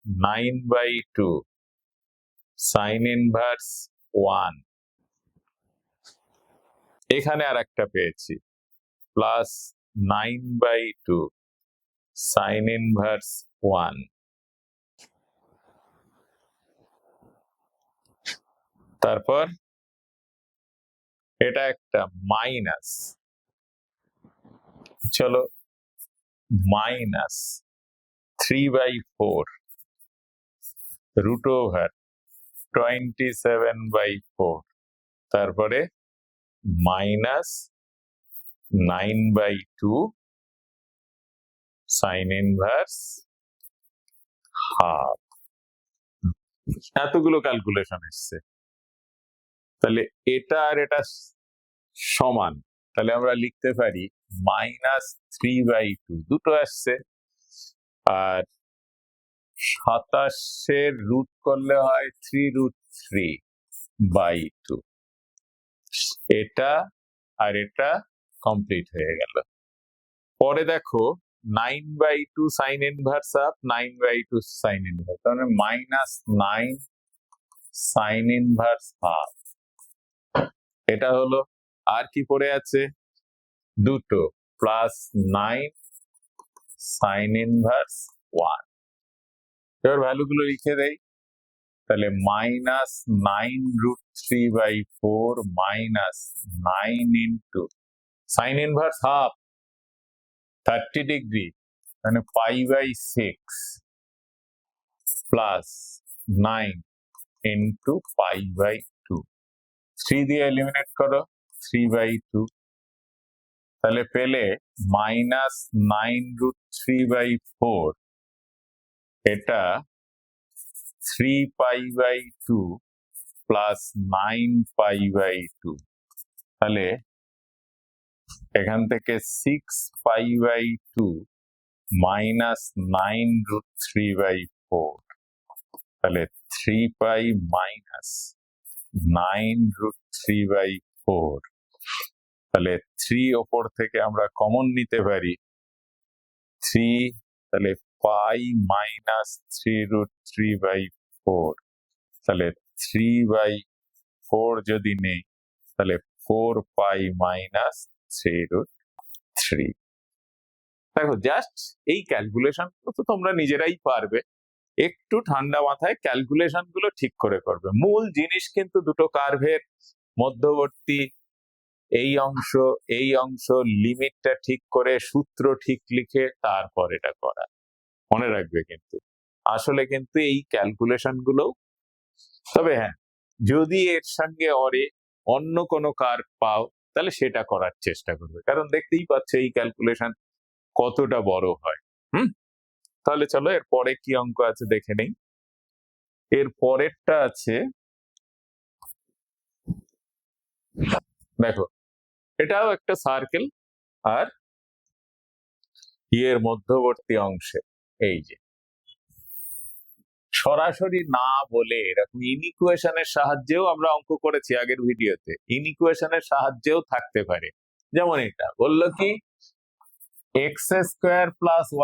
9/2 সাইন ইনভার্স 1, এখানে আর একটা পেয়েছি প্লাস 9/2 সাইন ইনভার্স 1, তারপর এটা একটা মাইনাস, চলো মাইনাস 3/4 রুট ওভার 27/4 তারপরে মাইনাস 9/2 সাইন ইনভার্স হাফ। এতগুলো ক্যালকুলেশন এসছে, তাহলে এটা আর এটা সমান, তাহলে আমরা লিখতে পারি -3/2 দুটো আসছে, আর 27 রুট করলে হয় 3√3/2। এটা আর এটা কমপ্লিট হয়ে গেল। পরে দেখো 9/2 sine inverse half, 9/2 sine inverse, তাহলে -9 সাইন ইনভার্স হাফ। এটা হলো, আর কি পড়ে আছে, দুটো +9 সাইন ইনভার্স 1। এবার ভ্যালু গুলো লিখে দেই, তাহলে -9√3/4 -9 into sign inverse half 30 degree, মানে π/6 প্লাস 9 ইন্টু π/2। 3 দিয়ে এলিমিনেট করো, 3/2, তাহলে পেলে -9√3/4, এটা 3π/2 প্লাস 9π/2, তাহলে এখান থেকে 6π/2 মাইনাস 9√3/4, তাহলে 3π মাইনাস 9√3/4, তাহলে 3 ওপর থেকে আমরা কমন নিতে পারি 3, তাহলে পাই মাইনাস 3√3/4, তাহলে 3/4 যদি নেই, তাহলে 4π মাইনাস 3√3। দেখো জাস্ট এই ক্যালকুলেশন তো তোমরা নিজেরাই পারবে, একটু ঠান্ডা মাথায় ক্যালকুলেশন গুলো ঠিক করে করবে। মূল জিনিস কিন্তু দুটো কার্ভের মধ্যবর্তী এই অংশ লিমিটটা ঠিক করে সূত্র ঠিক লিখে তারপর এটা করা, মনে রাখবে। কিন্তু আসলে কিন্তু এই ক্যালকুলেশন গুলো, তবে হ্যাঁ, যদি এর সঙ্গে অন্য কোনো কার্ভ পাও তাহলে সেটা করার চেষ্টা করবে, কারণ দেখতেই পাচ্ছ এই ক্যালকুলেশন কতটা বড় হয়। তাহলে চলো এর পরে কি অঙ্ক আছে দেখে নেই। এর পরেরটা আছে, দেখো এটাও একটা সার্কেল, আর এর মধ্যবর্তী অংশে এই যে সরাসরি না বলে এরকম ইনইকুয়েশনের সাহায্যেও আমরা অঙ্ক করেছি আগের ভিডিওতে, ইনইকুয়েশনের সাহায্যেও থাকতে পারে। যেমন এটা বললো কি x² plus y²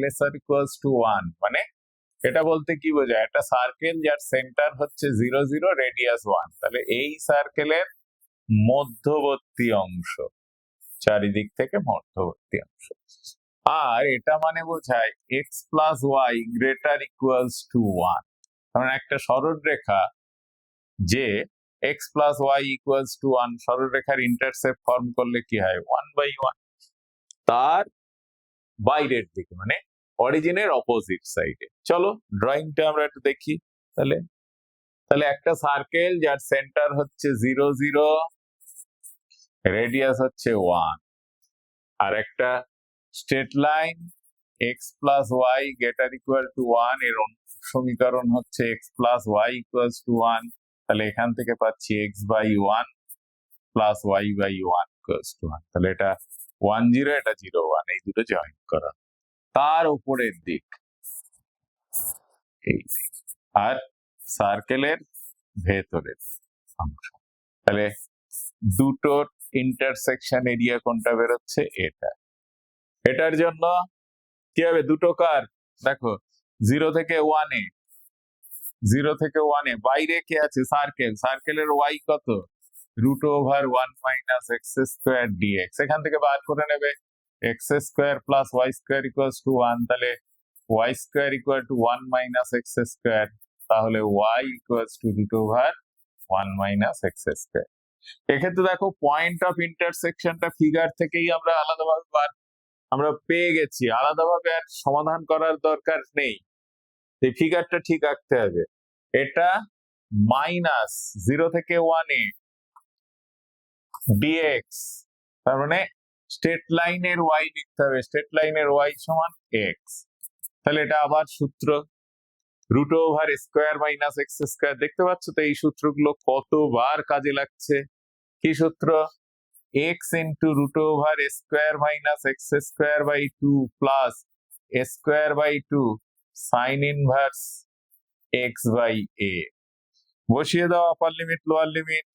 laser equals to 1, মানে এটা বলতে কি বোঝায়, একটা সার্কেল যার সেন্টার হচ্ছে 0 0 রেডিয়াস 1, তাহলে এই সার্কেলের মধ্যবর্তী অংশ, চারিদিক থেকে মধ্যবর্তী অংশ। আর এটা মানে বোঝায় x plus y greater equals to 1, কারণ একটা সরলরেখা যে x plus y equals to 1 সরলরেখার ইন্টারসেপ্ট ফর্ম করলে কি হয়, 1/1, তার বাইরের দিকে, মানে অরিজিনের অপোজিট সাইডে। চলো ড্রয়িংটা আমরা একটু দেখি। তাহলে একটা সার্কেল যার সেন্টার হচ্ছে 0 0, রেডিয়াস হচ্ছে 1, আর একটা straight line x plus y greater equal to 1, এর সমীকরণ হচ্ছে x plus y equals to 1, তাহলে এখান থেকে পাচ্ছি x/1 plus y/1 equals to 1, তাহলে এটা 1 0, এটা 0 1, এই দুটো জয়েন করা, তার উপরের দিক এই দিক, আর সার্কেলের ভেতরের অংশ। তাহলে দুটো ইন্টারসেকশন এরিয়া কোনটা বেরোচ্ছে, এটা। এটার জন্য কি হবে, দুটো কার্ভ দেখো 0 থেকে 1 এ, 0 থেকে 1 এ বাইরে কি আছে, সার্কেল, সার্কেলের y কত, √1 মাইনাস x² dx, এখান থেকে বার করে নেবে x² plus y² equals to 1, তাহলে y² equal to 1 minus x², তাহলে y equals to √1 minus x²। এক্ষেত্রে দেখো পয়েন্ট অফ ইন্টারসেকশনটা ফিগার থেকেই আমরা আলাদাভাবে বার আমরা পেয়ে গেছি, আলাদাভাবে আর সমাধান করার দরকার নেই, এই ফিগারটা ঠিক রাখতে হবে। এটা মাইনাস 0 থেকে 1 এ ডিএক্স, তার মানে স্ট্রেট লাইনের ওয়াই লিখতে হবে, স্ট্রেট লাইনের ওয়াই সমান এক্স। তাহলে এটা আবার সূত্র root over square minus x square. দেখতে পাচ্ছ তো এই সূত্রগুলো কতবার কাজে লাগছে। কি সূত্র? X into root over square minus x square by 2 plus square by 2 sine inverse x by a. বসিয়ে দাও upper limit lower limit.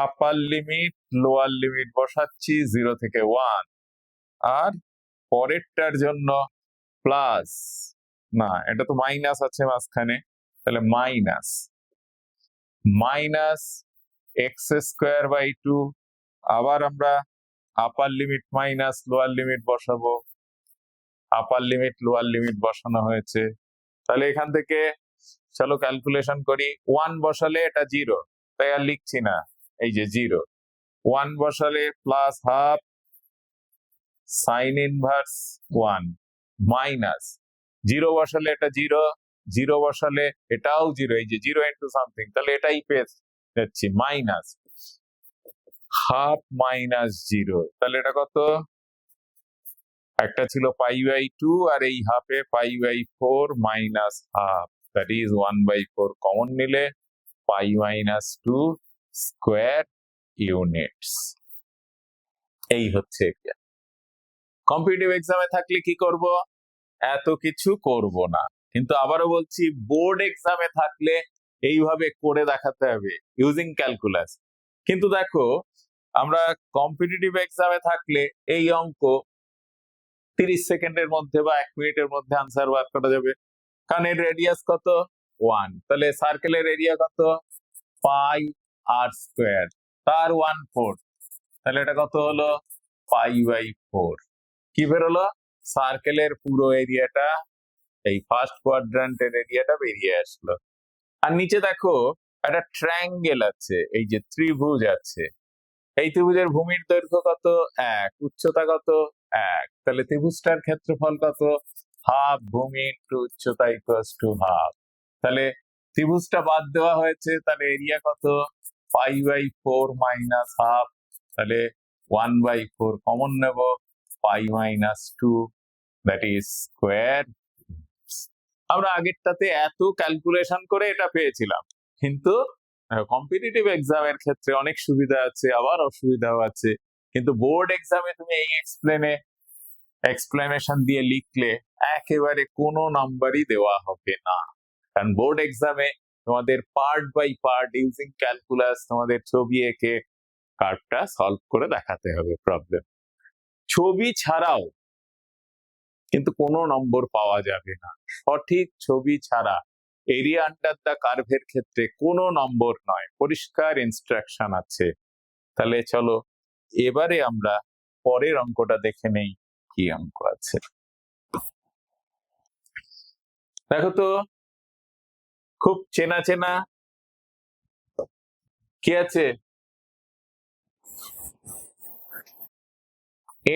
Upper limit lower limit বসাচ্ছি 0 থেকে 1, আর পরেরটার জন্য প্লাস, না এটা তো মাইনাস আছে মাঝখানে, তাহলে minus minus x square by 2, আবার আমরা upper limit minus lower limit বসাবো। আপার লিমিট লোয়ার লিমিট বসানো হয়েছে, তাহলে এখান থেকে চলো ক্যালকুলেশন করি। 1 বসালে এটা 0, তাই আর লিখছি না, এই যে 0। 1 বসালে plus half sign inverse 1 minus 0 বসালে এটা 0, 0 বসালে এটাও 0, এই যে 0 ইন্টু সামথিং, তাহলে এটাই পেয়ে যাচ্ছি মাইনাস হাফ মাইনাস 0। তাহলে এটা কত? একটা ছিল পাই বাই 2 আর এই হাফে pi by 4 minus half, that is 1/4 common নিলে পাই মাইনাস 2 স্কোয়ার ইউনিটস। এই হচ্ছে কম্পিটিটিভ এক্সামে থাকলে কি করব? এত কিছু করব না, কিন্তু আবারও বলছি বোর্ড এক্সামে থাকলে এইভাবে করে দেখাতে হবে ইউজিং ক্যালকুলাস। কিন্তু দেখো আমরা কম্পিটিটিভ এক্সামে থাকলে এই অঙ্ক 30 সেকেন্ডের মধ্যে বা 1 মিনিটের মধ্যে আনসার বার করা যাবে, কারণ এর রেডিয়াস কত? 1। তাহলে সার্কেলের এরিয়া কত? পাই আর স্কোয়ার, তার 1/4, তাহলে এটা কত হলো? Pi by 4। কি বেরোলো? সার্কেলের পুরো এরিয়াটা, এই ফার্স্ট কোয়াড্রান্টের এরিয়াটা বেরিয়ে আসলো। আর নিচে দেখো একটা ট্রায়াঙ্গেল আছে, এই যে ত্রিভুজ আছে, এই ত্রিভুজের ভূমির দৈর্ঘ্য কত? 1, উচ্চতা কত? 1, তাহলে ত্রিভুজটার ক্ষেত্রফল কত? হাফ ভূমি ইন্টু উচ্চতা ইকুয়ালস টু হাফ। তাহলে ত্রিভুজটা বাদ দেওয়া হয়েছে, তাহলে এরিয়া কত? পাই বাই 4 মাইনাস হাফ, তাহলে 1/4 কমন নেব, পাই মাইনাস 2, দ্যাট ইজ স্কোয়ার। আমরা আগেরটাতে এত ক্যালকুলেশন করে এটা পেয়েছিলাম, কিন্তু কম্পিটিটিভ এক্সামের ক্ষেত্রে অনেক সুবিধা আছে আবার অসুবিধাও আছে। কিন্তু বোর্ড এক্সামে তুমি এই এক্সপ্লেনেশন দিয়ে লিখলে একেবারে কোনো নাম্বারই দেওয়া হবে না, কারণ বোর্ড এক্সামে তোমাদের part by part using calculus তোমাদের ছবি এঁকে কার্ভটা সলভ করে দেখাতে হবে প্রবলেম। ছবি ছাড়াও কিন্তু কোনো নম্বর পাওয়া যাবে না, সঠিক ছবি ছাড়া এরিয়া আন্ডার দা কার্ভের ক্ষেত্রে কোনো নম্বর নয়, পরিষ্কার ইনস্ট্রাকশন আছে। তাহলে চলো এবারে আমরা পরের অঙ্কটা দেখে নেই কি অঙ্ক আছে। দেখো তো খুব চেনা চেনা কি আছে?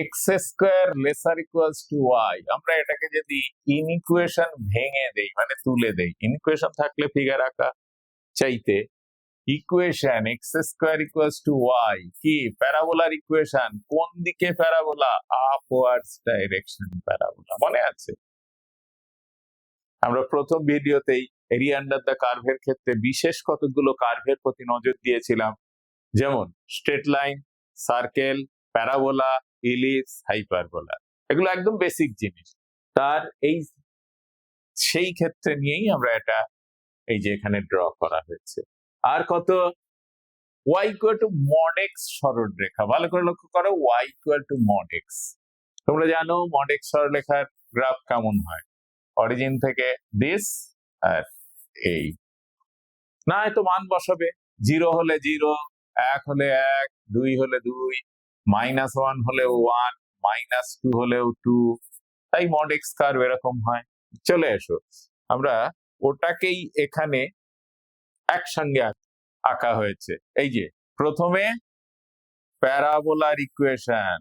X square lesser equals to y. আমরা এটাকে যদি ইনইকুয়েশন ভেঙে দেই, মানে তুলে দেই, ইনইকুয়েশন থাকলে ফিগার আঁকা চাইতে equation x square equals to y কি প্যারাবোলার ইকুয়েশন। কোন দিকে প্যারাবোলা? আপওয়ার্ডস ডাইরেকশন প্যারাবোলা, মনে আছে? আমরা প্রথম ভিডিওতেই এরিয়া আন্ডার দ্য কার্ভের ক্ষেত্রে বিশেষ কতগুলো কার্ভের প্রতি নজর দিয়েছিলাম, যেমন straight line, circle, parabola, ellipse, hyperbola. এগুলো একদম বেসিক জিনিস। তার সেই ক্ষেত্রে নিয়েই আমরা এটা এই যে এখানে ড্র করা হয়েছে। আর কত? y equal two mod x সরলরেখা, ভালো করে লক্ষ্য করো, y equal two mod x. তোমরা জানো মড এক্স সরলরেখার গ্রাফ কেমন হয়? অরিজিন থেকে দিস আর এই, না তো মান বসাবে, 0 হলে 0, 1 হলে 1, 2 হলে 2, -1 হলেও 1, -2 হলেও 2, তাই মড এক্স কার্ভ এরকম হয়। চলে এসো আমরা ওটাকেই এখানে একসঙ্গে আঁকা হয়েছে। এই যে প্রথমে প্যারাবোলার equation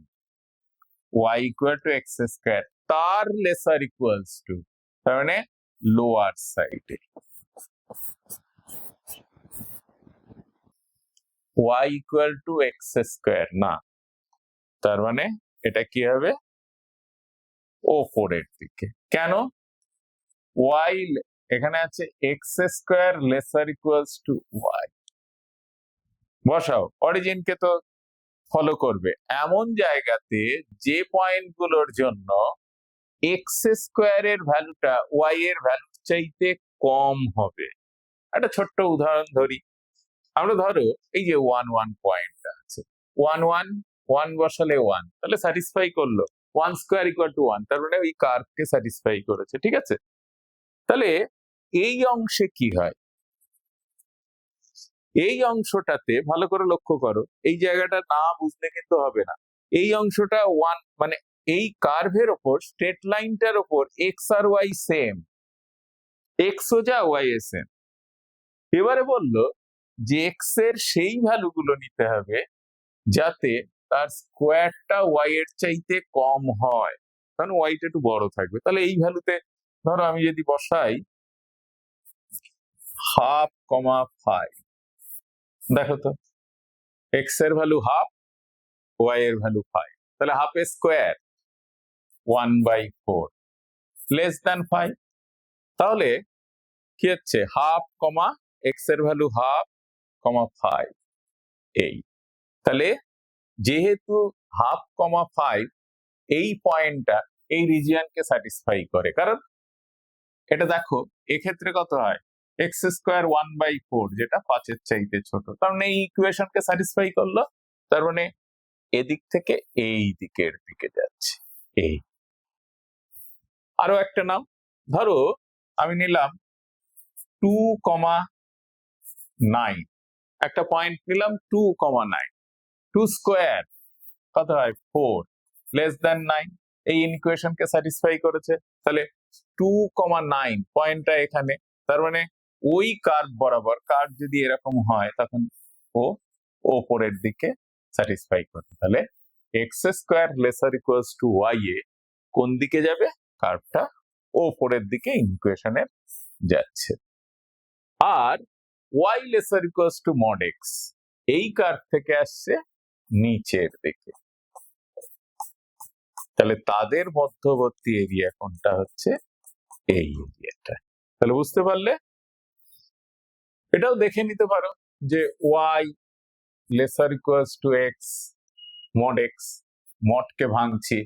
y equal to x square তার লেসার ইকুয়ালস টু, তার মানে লোয়ার সাইডে y equal to x square না, তার মানে এটা কি হবে ওপরের দিকে। কেন? y এখানে আছে x square lesser equals to y, বসাও অরিজিনকে তো ফলো করবে এমন জায়গাতে যে পয়েন্ট গুলোর জন্য এক্স স্কোয়ারের ভ্যালুটা ওয়াই এর ভ্যালু চাইতে কম হবে। একটা ছোট্ট উদাহরণ ধরি, আমরা ধরো এই যে 1 পয়েন্টটা আছে, 1 বসালে 1, তাহলে স্যাটিসফাই করলো 1 স্কোয়ার ইকুয়াল টু 1, তার মানে ওই কার্ভকে স্যাটিসফাই করেছে। ঠিক আছে, তাহলে এই অংশে কি হয়, এই অংশটাতে ভালো করে লক্ষ্য করো, এই জায়গাটা না বুঝলে কিন্তু হবে না। এই অংশটা 1 মানে এই কার্ভের ওপর স্ট্রেট লাইনটার ওপর এক্স আর ওয়াই সেম, এক্স ও যা ওয়াই এ সেম। এবারে বললো যে এক্স এর সেই ভ্যালুগুলো নিতে হবে যাতে তার স্কোয়ারটা ওয়াই এর চাইতে কম হয়, কারণ ওয়াইটা একটু বড় থাকবে। তাহলে এই ভ্যালুতে ধরো আমি যদি বসাই 1/2, দেখো তো এক্স এর ভ্যালু 1/2, ওয়াই এর ভ্যালু 5, তাহলে 1/2 স্কোয়ার 1/4 লেস দ্যান 5। তাহলে কি হচ্ছে 1/2, এক্স এর ভ্যালু 1/2, 5 এই, তাহলে যেহেতু 1/2, 5 এই পয়েন্টটা এই রিজিয়নকে স্যাটিসফাই করে, কারণ এটা দেখো এক্ষেত্রে কত হয় এক্স স্কোয়ার 1/4 যেটা 5 এর চাইতে ছোট, তার মানে এই ইকুয়েশনকে স্যাটিসফাই করলো, তার মানে এদিক থেকে এই দিকের দিকে যাচ্ছে এই। আরো একটা নাম ধরো আমি নিলাম 2,9, একটা পয়েন্ট নিলাম 2,9, 2 স্কোয়ার কত হয় 4 লেস দ্যান 9, এই ইকুয়েশনকে স্যাটিসফাই করেছে। তাহলে 2,9 পয়েন্টটা এখানে, তার মানে ওই কার্ভ বরাবর, কার্ভ যদি এরকম হয় তখন ও ওপরের দিকে স্যাটিসফাই করবে। তাহলে x square lesser equals to y এ কোন দিকে যাবে, কার্ভটা ওপরের দিকে ইকুয়েশনে যাচ্ছে। আর y lesser equals to mod x এই কার্ভ থেকে আসছে নিচের দিকে, তাহলে তাদের মধ্যবর্তী এরিয়া কোনটা হচ্ছে এই এরিয়াটা। তাহলে বুঝতে পারলে, এটাও দেখে নিতে পারো যে y lesser equals to x mod x, মডকে ভাঙছি,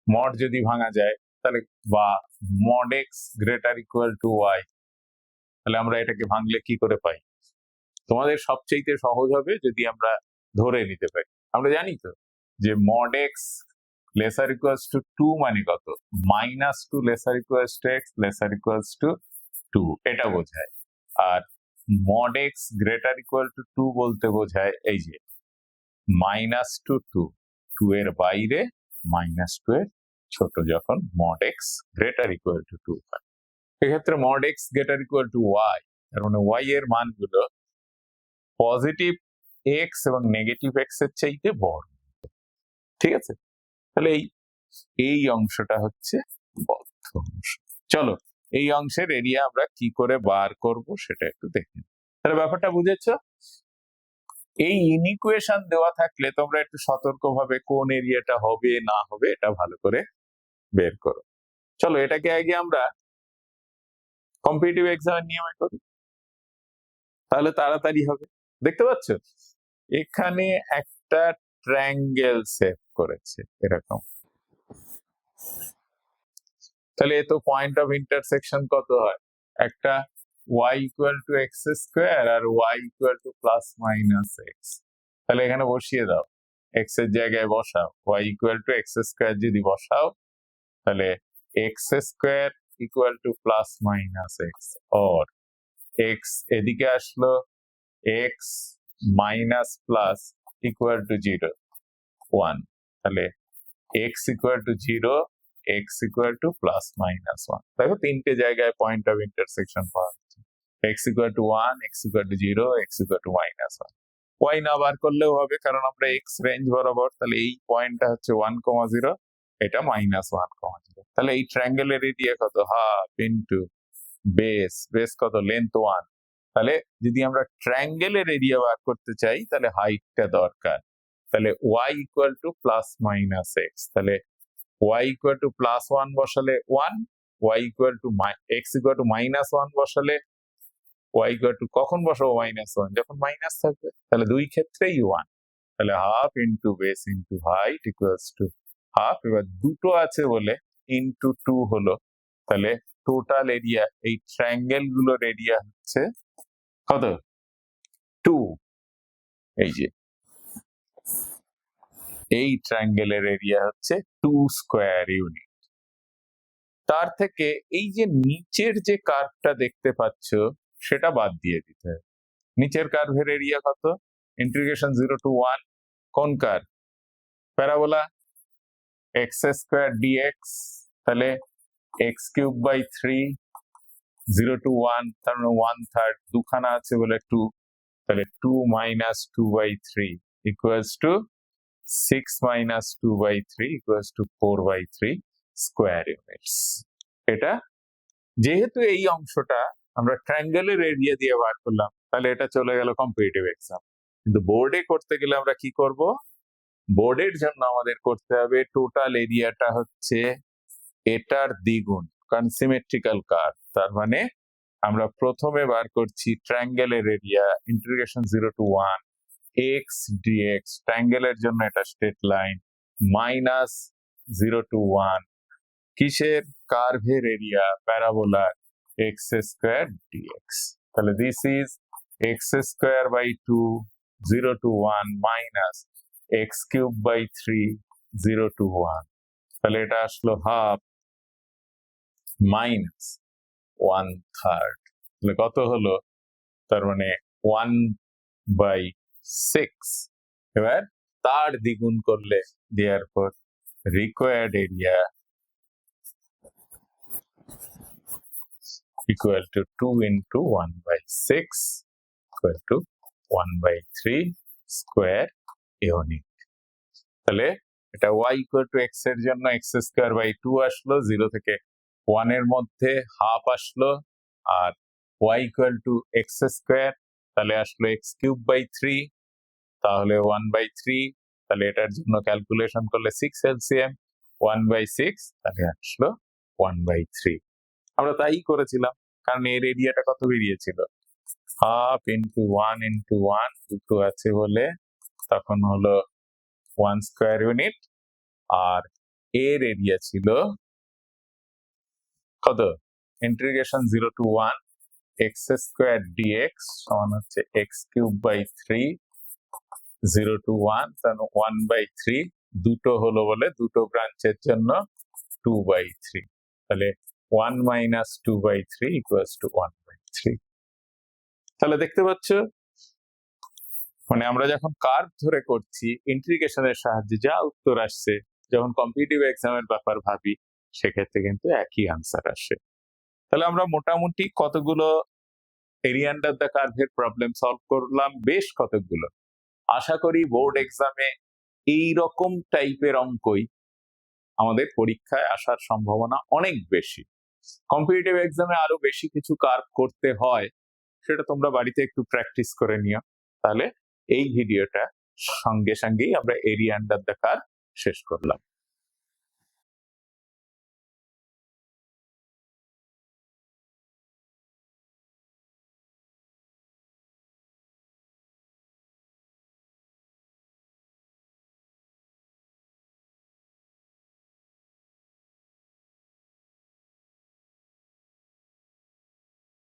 মড যদি ভাঙা যায় তাহলে, বা mod x greater equal to y, তাহলে আমরা এটাকে ভাঙলে কি করে পাই? তোমাদের সবচেয়ে সহজ হবে যদি আমরা ধরে নিতে পারি, আমরা জানি তো যে mod x lesser equals to 2 মানে কত, -2 lesser equals to x lesser equals to 2, এটা বোঝায়। আর mod x greater equal to 2 বলতে বোঝায় এই যে -2, 2 এর বাইরে -2 এর ছোট, যখন mod x greater equal to 2 হয়। এক্ষেত্রে mod x greater equal to y, তার মানে ওয়াই এর মানগুলো পজিটিভ এক্স এবং নেগেটিভ এক্স এর চাইতে বড়। ঠিক আছে, তাহলে এই অংশটা হচ্ছে বদ্ধ অংশ। চলো এই অংশের এরিয়া আমরা কি করে বার করব সেটা একটু দেখি। তাহলে ব্যাপারটা বুঝেছো? এই ইনইকুয়েশন দেওয়া থাকলে তোমরা একটু সতর্কভাবে কোন এরিয়াটা হবে না হবে এটা ভালো করে বের করো। চলো এটাকে আগে আমরা কম্পিটিটিভ এক্সামের নিয়মে করি, তাহলে তাড়াতাড়ি হবে। দেখতে পাচ্ছ এখানে একটা ট্রায়াঙ্গেল সেভ করেছে এরকম, তাহলে এ তো পয়েন্ট অফ ইন্টারসেকশন কত হয়, একটা y equal to x square আর y equal to plus minus x, তাহলে এখানে বসিয়ে দাও, এক্স এর জায়গায় বসাও, y equal to x square যদি বসাও তাহলে x square equal to plus minus x, or x এদিকে আসলো x minus plus equal to 0, 1, তাহলে x equal to 0, x equal to plus minus 1। দেখো তিনটে জায়গায় পয়েন্ট অফ ইন্টারসেকশন পাওয়া যাচ্ছে, x equal to 1, x equal to 0, x equal to -1। Y না বার করলেও হবে, কারণ আমরা এক্স রেঞ্জ বরাবর, তাহলে এই পয়েন্টটা হচ্ছে 1,0, এটা -1,0। তাহলে এই ট্রায়াঙ্গেলের এরিয়া কত? হাফ ইন্টু বেস কত? লেন্থ 1। তাহলে যদি আমরা ট্রায়াঙ্গেলের এরিয়া বার করতে চাই তাহলে হাইটটা দরকার। তাহলে y equal to plus minus x. তাহলে y ইকুয়াল টু +1 বসালে 1, y equal two x equal to -1 বসালে y ইকুয়াল টু, কখন বসাবো -1? যখন মাইনাস থাকবে। তাহলে দুই ক্ষেত্রেই 1। তাহলে half into base into height equals to half. এবার দুটো আছে বলে ইন্টু 2 হলো। তাহলে টোটাল এরিয়া এই ট্রায়াঙ্গেল গুলোর এরিয়া হচ্ছে কত? 2। এই যে এই ট্রায়াঙ্গেলের এরিয়া হচ্ছে 2 স্কয়ার ইউনিট। তার থেকে এই যে নিচের যে কার্ভটা দেখতে পাচ্ছ সেটা বাদ দিয়ে দিতে হবে। নিচের কার্ভের এরিয়া কত? ইন্টিগ্রেশন 0 টু 1 কোন কার্ভ? Parabola x² dx। তাহলে x³/3 0 টু 1, তার মানে 1/3, দুখানা আছে বলে 2। তাহলে 2 - 2/3 equals to 6 - 2/3 equals to 4/3 square units. এটা যেহেতু এই অংশটা আমরা ট্রায়াঙ্গেলের এরিয়া দিয়ে বার করলাম, তাহলে এটা চলে গেল কম্পিটিটিভ এক্সাম। কিন্তু বোর্ডে করতে গেলে আমরা কি করব? বোর্ডের জন্য আমাদের করতে হবে টোটাল এরিয়াটা হচ্ছে এটার দ্বিগুণ, কারণ সিমেট্রিক্যাল কার্ভ। তার মানে আমরা প্রথমে বার করছি ট্রায়াঙ্গেলের area, integration 0 to 1 x dx, ট্রায়াঙ্গেলের জন্য এটা স্ট্রেট লাইন, -0 টু 1 কিসের? কার্ভের এরিয়া, প্যারাবোলা x² dx। তাহলে this is x²/2 0 to 1 minus x³/3 0 to 1। তাহলে এটা আসলো হাফ মাইনাস 1/3। তাহলে কত হলো? তার মানে 1/6। এবার তার দ্বিগুণ করলে therefore required area equal to 2 into 1/6 equal to 1/3 square unit. তাহলে এটা y ইকুয়াল টু x এর জন্য x²/2 আসলো, 0 থেকে 1 এর মধ্যে হাফ আসলো, আর y ইকুয়াল টু x², তাহলে আসলো x³/3, তাহলে 1/3। তাহলে এটার জন্য ক্যালকুলেশন করলে 6 LCM 1/6, তাহলে আসলো 1/3। আমরা তাই করেছিলাম, কারণ এর এরিয়াটা কত বেরিয়েছিল? হাফ ইন্টু 1 ইন্টু 1, দুটো আছে বলে তখন হলো 1 স্কয়ার ইউনিট। আর এর এরিয়া ছিল কত? ইন্টিগ্রেশন 0 টু 1 x² dx সমান হচ্ছে x³/3 0 টু 1, তাহলে 1/3। দুটো হলো বলে দুটো ব্রাঞ্চের জন্য 2/3। তাহলে 1 - 2/3 ইকুয়ালস টু 1/3। তাহলে দেখতে পাচ্ছ, মানে আমরা যখন কার্ভ ধরে করছি ইন্টিগ্রেশনের সাহায্যে যা উত্তর আসছে, যখন কম্পিটিটিভ এক্সামের ব্যাপার ভাবি সেক্ষেত্রে কিন্তু একই আনসার আসে। তাহলে আমরা মোটামুটি কতগুলো এরিয়া আন্ডার দ্য কার্ভের প্রবলেম সলভ করলাম, বেশ কতগুলো। আশা করি বোর্ড এক্সামে এইরকম টাইপের অঙ্কই আমাদের পরীক্ষায় আসার সম্ভাবনা অনেক বেশি। কম্পিটিটিভ এক্সামে আরো বেশি কিছু কার্ভ করতে হয়, সেটা তোমরা বাড়িতে একটু প্র্যাকটিস করে নিও। তাহলে এই ভিডিওটা সঙ্গে সঙ্গেই আমরা এরিয়া আন্ডার দ্য কার্ভ শেষ করলাম।